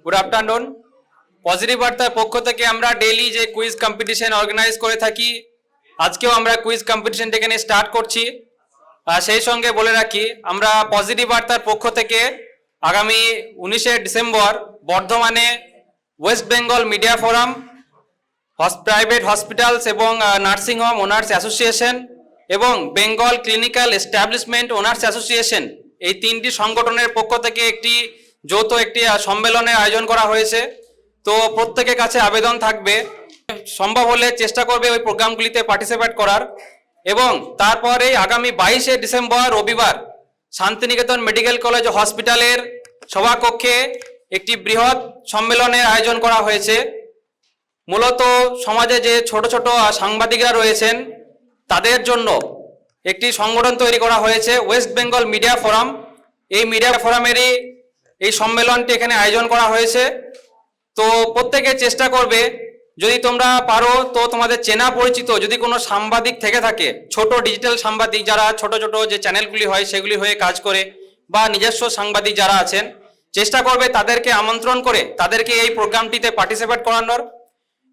Good afternoon. Positive বার্তার পক্ষ থেকে আমরা ডেইলি যে কুইজ কম্পিটিশন অর্গানাইজ করে থাকি, আজকেও আমরা কুইজ কম্পিটিশনটা এখানে স্টার্ট করছি। সেই সঙ্গে বলে রাখি, আমরা পজিটিভ বার্তার পক্ষ থেকে আগামী 19শে ডিসেম্বর বর্ধমানে West Bengal media forum, private hospitals এবং নার্সিং হোম ওনার্স অ্যাসোসিয়েশন এবং Bengal clinical establishment owners association, এই তিনটি সংগঠনের পক্ষ থেকে একটি যৌথ সম্মেলনের আয়োজন করা হয়েছে। তো প্রত্যেকের কাছে আবেদন থাকবে, সম্ভব হলে চেষ্টা করবে ওই প্রোগ্রামগুলিতে পার্টিসিপেট করার। এবং তারপরে আগামী 22শে ডিসেম্বর রবিবার শান্তিনিকেতন মেডিকেল কলেজ হসপিটালের সভাকক্ষে একটি বৃহৎ সম্মেলনের আয়োজন করা হয়েছে। মূলত সমাজে যে ছোট ছোট সাংবাদিকরা রয়েছেন তাদের জন্য একটি সংগঠন তৈরি করা হয়েছে, ওয়েস্ট বেঙ্গল মিডিয়া ফোরাম। এই মিডিয়া ফোরামেরই এই সম্মেলনটি এখানে আয়োজন করা হয়েছে। তো প্রত্যেকে চেষ্টা করবে, যদি তোমরা পারো তো তোমাদের চেনা পরিচিত যদি কোনো সাংবাদিক থেকে থাকে, ছোট ডিজিটাল সাংবাদিক যারা ছোট ছোট যে চ্যানেলগুলি হয় সেগুলি হয়ে কাজ করে, বা নিজস্ব সাংবাদিক যারা আছেন, চেষ্টা করবে তাদেরকে আমন্ত্রণ করে তাদেরকে এই প্রোগ্রামটিতে পার্টিসিপেট করানোর।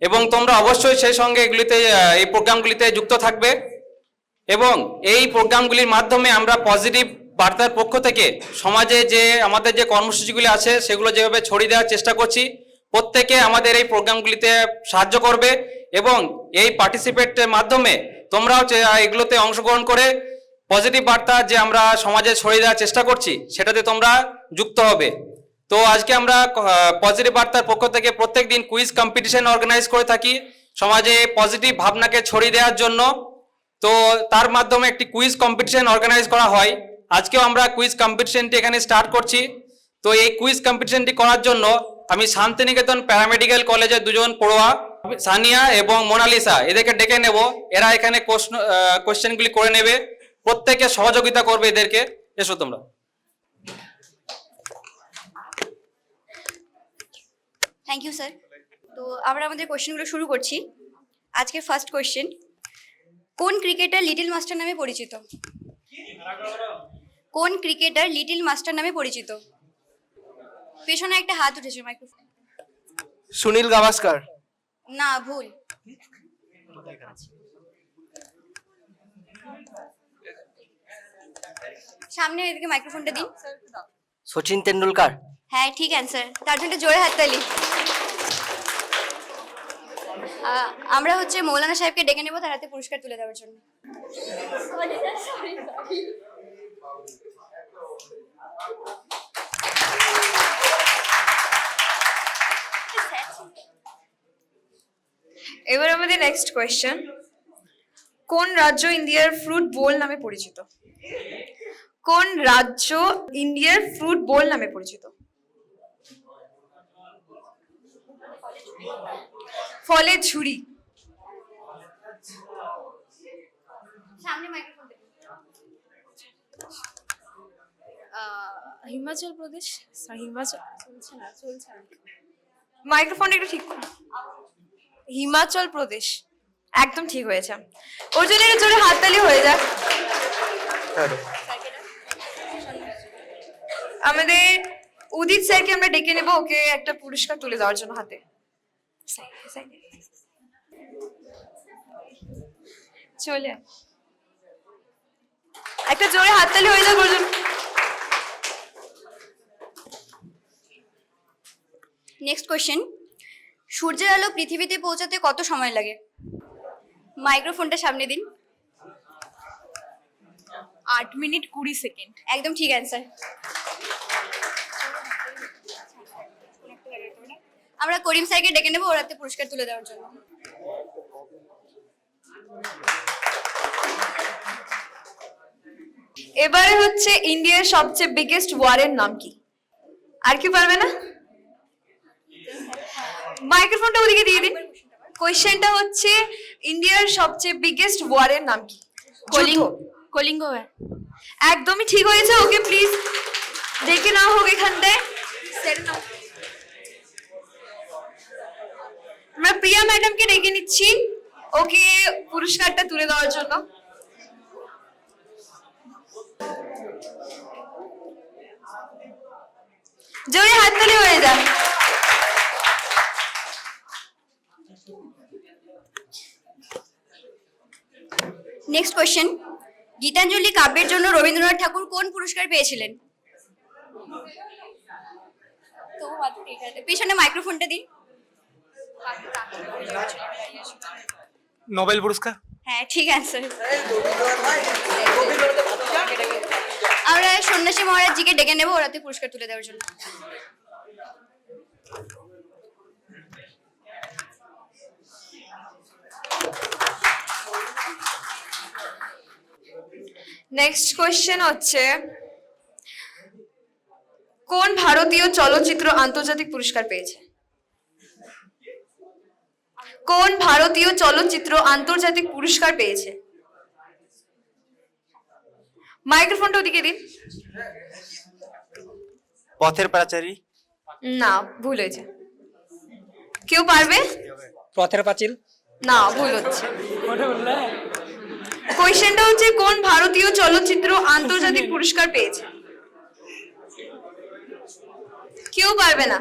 এবং তোমরা অবশ্যই সেই সঙ্গে এই প্রোগ্রামগুলিতে যুক্ত থাকবে। এবং এই প্রোগ্রামগুলির মাধ্যমে আমরা পজিটিভ বার্তার পক্ষ থেকে সমাজে যে আমাদের যে কর্মসূচিগুলি আছে সেগুলো যেভাবে ছড়িয়ে দেওয়ার চেষ্টা করছি, প্রত্যেকে আমাদের এই প্রোগ্রামগুলিতে সাহায্য করবে। এবং এই পার্টিসিপেটের মাধ্যমে তোমরাও এগুলোতে অংশগ্রহণ করে পজিটিভ বার্তা যে আমরা সমাজে ছড়িয়ে দেওয়ার চেষ্টা করছি সেটাতে তোমরা যুক্ত হবে। তো আজকে আমরা পজিটিভ বার্তার পক্ষ থেকে প্রত্যেক দিন কুইজ কম্পিটিশন অর্গানাইজ করে থাকি সমাজে পজিটিভ ভাবনাকে ছড়িয়ে দেওয়ার জন্য। তো তার মাধ্যমে একটি কুইজ কম্পিটিশন অর্গানাইজ করা হয়। আজকেও আমরা কুইজ কম্পিটিশনটি এখানে স্টার্ট করছি। তো এই কুইজ কম্পিটিশনটি করার জন্য আমি শান্তিনিকেতন প্যারামেডিক্যাল কলেজের দুজন পড়ুয়া সানিয়া এবং মোনালিসা এদেরকে ডেকে নেব। এরা এখানে কোশ্চেনগুলি করে নেবে, প্রত্যেকে সহযোগিতা করবে এদেরকে। এসো তোমরা। Thank you sir. তো আমরা আমাদের কোশ্চেনগুলো শুরু করছি। আজকের ফার্স্ট কোশ্চেন, কোন ক্রিকেটার লিটল মাস্টার নামে পরিচিত? কোন ক্রিকেটার লিটল মাস্টার নামে পরিচিত? পেছনে একটা হাত উঠেছে, মাইক্রোফোন। সুনীল গাভাস্কার। না, ভুল। সামনে এদিকে মাইক্রোফোনটা দিন। সচিন তেন্ডুলকার। হ্যাঁ, ঠিক অ্যান্সার। তার জন্য জোরে হাততালি। আমরা মৌলানা সাহেবকে ডেকে নেব তার হাতে পুরস্কার তুলে দেওয়ার জন্য। এবার আমাদের নেক্সট কোয়েশ্চেন, কোন রাজ্য ইন্ডিয়ার ফ্রুট বোল নামে পরিচিত? কোন রাজ্য ইন্ডিয়ার ফ্রুট বোল নামে পরিচিত? ফলে ঝুরি। সামনে মাইক্রোফোন দিন। হিমাচল প্রদেশ। হিমাচল চলছে না। মাইক্রোফোনটা একটু ঠিক করুন। হিমাচল প্রদেশ একদম ঠিক হয়েছে। ওর জন্য একটু জোরে হাততালি হয়ে যাক। আমাদের উদিত স্যারকে আমরা ডেকে নেব, ওকে একটা পুরস্কার তুলে দেওয়ার জন্য হাতে। চলে একটা জোরে হাততালি হয়ে যাক ওর জন্য। নেক্সট কোশ্চেন, সূর্যের আলো পৃথিবীতে পৌঁছাতে কত সময় লাগে? মাইক্রোফোনটা সামনে দিন। 8 মিনিট 20 সেকেন্ড। একদম ঠিক অ্যান্সার। আমরা করিম স্যারকে ডেকে নেব ওর হাতে পুরস্কার তুলে দেওয়ার জন্য। এবারে ইন্ডিয়ার সবচেয়ে বিগেস্ট ওয়ারের নাম কি? আর কি পারবে না? মাইক্রোফোনটা ওদিকে দিয়ে দিন। কোয়েশ্চেনটা ইন্ডিয়ার সবচেয়ে বিগেস্ট ওয়ারের নাম কি? কলিঙ্গ। একদমই ঠিক হয়েছে। ওকে প্লিজ ডেকে নাও হোক এখানটায়। আমরা প্রিয়া ম্যাডামকে ডেকে নিচ্ছি ওকে পুরস্কারটা তুলে দেওয়ার জন্য। জোরে হাততালি হয়ে যাক। নেক্সট কোয়েশ্চেন, গীতাঞ্জলি কাব্যের জন্য রবীন্দ্রনাথ ঠাকুর কোন পুরস্কার পেয়েছিলেন? তো পিছনে মাইক্রোফোনটা দিন। নোবেল পুরস্কার। হ্যাঁ, ঠিক অ্যান্সার। আমরা সন্ন্যাসী মহারাজজিকে ডেকে নেবো ওরাতে পুরস্কার তুলে দেওয়ার জন্য। নেক্সট কোয়েশ্চেন হচ্ছে, কোন ভারতীয় চলচ্চিত্র আন্তর্জাতিক পুরস্কার পেয়েছে? কোন ভারতীয় চলচ্চিত্র আন্তর্জাতিক পুরস্কার পেয়েছে? মাইক্রোফোনটা ওদিকে দিন। পথের পাঁচালী। না, ভুল হয়েছে। কেউ পারবে? পথের পাঁচিল। না, ভুল হচ্ছে। কোয়েশ্চেনটা হচ্ছে, কোন ভারতীয় চলচ্চিত্র আন্তর্জাতিক পুরস্কার পেয়েছে? কেউ পারবে না,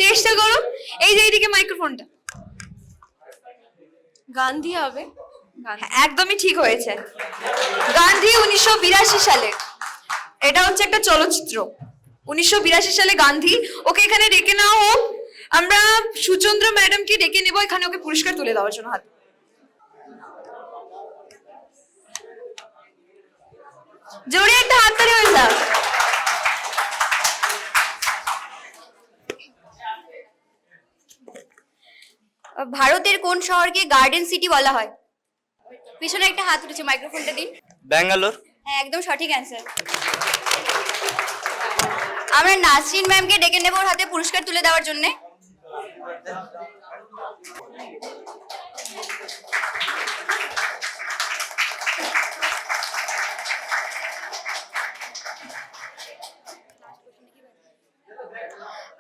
চেষ্টা করো। এই যে এইদিকে মাইক্রোফোনটা। গান্ধী হবে। হ্যাঁ, একদমই ঠিক হয়েছে। গান্ধী 1982 সালে। এটা হচ্ছে একটা চলচ্চিত্র। 1982 সালে গান্ধী। ওকে এখানে ডেকে নেওয়া হোক। আমরা সুচন্দ্র ম্যাডামকে ডেকে নেবো এখানে ওকে পুরস্কার তুলে দেওয়ার জন্য। হাত জোরে একটা হাততালি হয়ে যাক। ভারতের কোন শহরকে গার্ডেন সিটি বলা হয়? পিছনে একটা হাত উঠেছে, মাইক্রোফোনটা দিন। ব্যাঙ্গালোর। হ্যাঁ, একদম সঠিক অ্যান্সার। আমরা নাসরিন ম্যামকে ডেকে নেবো ওর হাতে পুরস্কার তুলে দেওয়ার জন্য।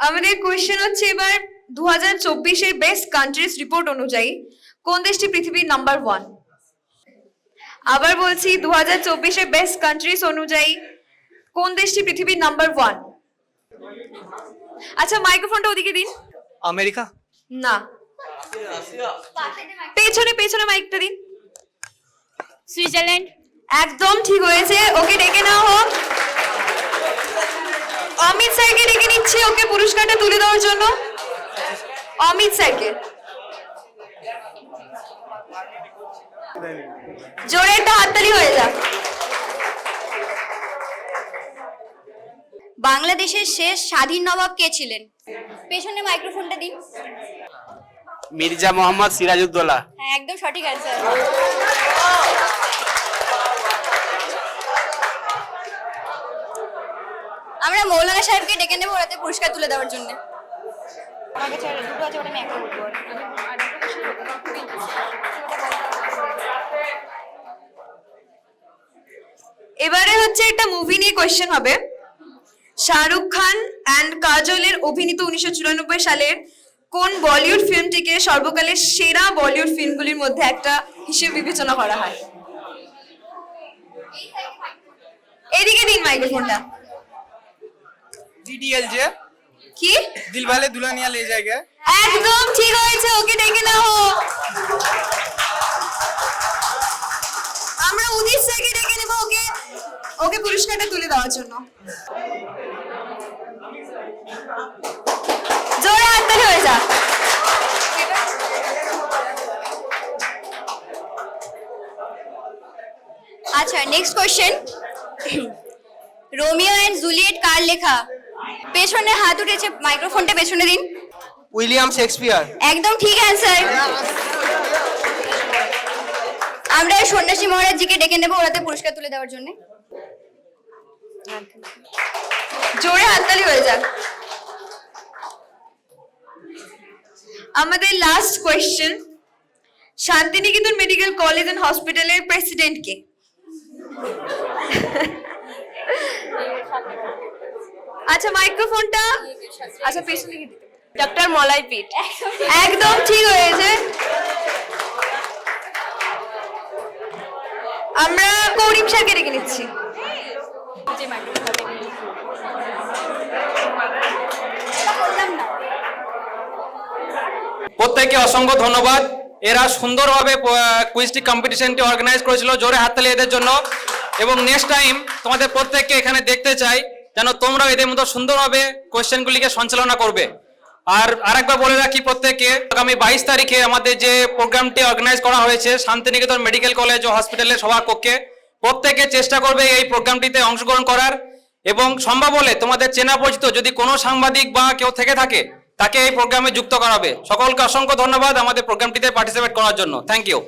আমাদের কোয়েশ্চেন হচ্ছে এবার 2024 বেস্ট কান্ট্রিজ রিপোর্ট অনুযায়ী কোন দেশটি পৃথিবীর নাম্বার 1? আবার বলছি, 2024 বেস্ট কান্ট্রিজ অনুযায়ী কোন দেশটি পৃথিবীর নাম্বার 1? আচ্ছা, মাইক্রোফোনটা ওদিকে দিন। আমেরিকা। না, পেছনে পেছনে মাইকটা দিন। সুইজারল্যান্ড। একদম ঠিক হয়েছে। ওকে ডেকে নেওয়া হোক। অমিত স্যারকে ডেকে নিচ্ছি ওকে পুরস্কারটা তুলে দেওয়ার জন্য। অমিত স্যারকে জোরে একটা হাততালি হয়ে যাক। বাংলাদেশের শেষ স্বাধীন নবাব কে ছিলেন? পেছনে মাইক্রোফোনটা দিন। মির্জা মোহাম্মদ সিরাজউদ্দৌলা। হ্যাঁ, একদম সঠিক অ্যান্সার। আমরা মৌলানা সাহেবকে ডেকে নেবো ওরাতে পুরস্কার তুলে দেওয়ার জন্য। এবারে হচ্ছে একটা মুভি নিয়ে কোয়েশ্চেন হবে। শাহরুখ খান অ্যান্ড কাজলের অভিনীত 1994 সালের কোন বলিউড ফিল্মটিকে সর্বকালের সেরা বলিউড ফিল্মগুলির মধ্যে একটা হিসেবে বিবেচনা করা হয়? এদিকে দিন মাইক্রোফোনটা। ডিডিএলজে। কি? দিলওয়ালে দুলহানিয়া লে জায়েগা। একদম ঠিক হয়েছে। ওকে ডেকে নাও। আমরা উদিত স্যারকে ডেকে নেব ওকে ওকে পুরস্কারটা তুলে দেওয়ার জন্য। জোরে হাততালি হয়ে যাক। আচ্ছা, next question, Romeo and Juliet কার লেখা? পেছনে হাত উঠেছে, মাইক্রোফোনটা পেছনে দিন। William Shakespeare. একদম ঠিক অ্যান্সার। আমরা সন্ন্যাসী মহারাজজিকে ডেকে নেবো ওরাতে পুরস্কার তুলে দেওয়ার জন্য। জোরে হাততালি হয়ে যাক। আমাদের last question, Santiniketan medical college and হসপিটালের প্রেসিডেন্ট কে? আচ্ছা, মাইক্রোফোনটা আচ্ছা পেছনে দিতে। ডক্টর মলয় পিট। একদম ঠিক হয়েছে। আমরা করিম স্যারকে ডেকে নিচ্ছি। প্রত্যেককে অসংখ্য ধন্যবাদ। এরা সুন্দরভাবে কুইজটি কম্পিটিশনটি অর্গানাইজ করেছিল, জোরে হাততালি এদের জন্য। এবং নেক্সট টাইম তোমাদের প্রত্যেককে এখানে দেখতে চাই, যেন তোমরা এদের মতো সুন্দরভাবে কোয়েশ্চেনগুলিকে সঞ্চালনা করবে। আর আরেকবার বলে রাখি প্রত্যেককে, আগামী 22 তারিখে আমাদের যে প্রোগ্রামটি অর্গানাইজ করা হয়েছে শান্তিনিকেতন মেডিকেল কলেজ ও হসপিটালের সভাকক্ষে, প্রত্যেকে চেষ্টা করবে এই প্রোগ্রামটিতে অংশগ্রহণ করার। এবং সম্ভব হলে তোমাদের চেনা পরিচিত যদি কোনো সাংবাদিক বা কেউ থেকে থাকে, তাকে এই প্রোগ্রামে যুক্ত করাবে। সকলকে অসংখ্য ধন্যবাদ আমাদের প্রোগ্রামটিতে পার্টিসিপেট করার জন্য। Thank you.